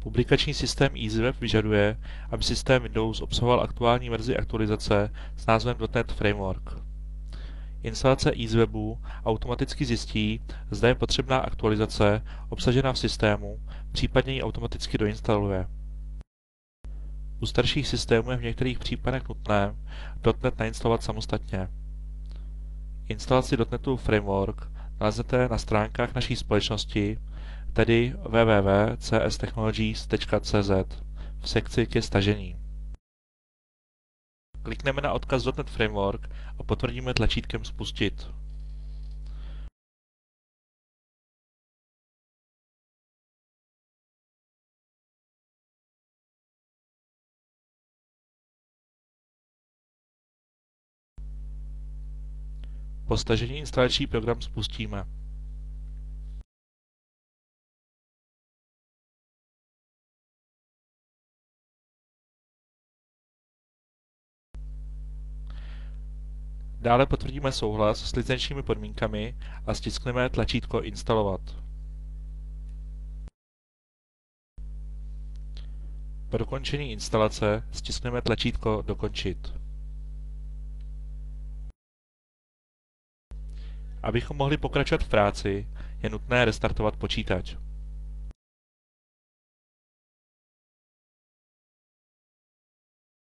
Publikační systém EasyWeb vyžaduje, aby systém Windows obsahoval aktuální verzi aktualizace s názvem .NET Framework. Instalace EasyWebu automaticky zjistí, zda je potřebná aktualizace obsažená v systému, případně ji automaticky doinstaluje. U starších systémů je v některých případech nutné .NET nainstalovat samostatně. Instalaci .NETu Framework naleznete na stránkách naší společnosti, tedy www.cstechnologies.cz v sekci ke stažení. Klikneme na odkaz .NET Framework a potvrdíme tlačítkem Spustit. Po stažení instalační program spustíme. Dále potvrdíme souhlas s licenčními podmínkami a stiskneme tlačítko Instalovat. Po dokončení instalace stiskneme tlačítko Dokončit. Abychom mohli pokračovat v práci, je nutné restartovat počítač.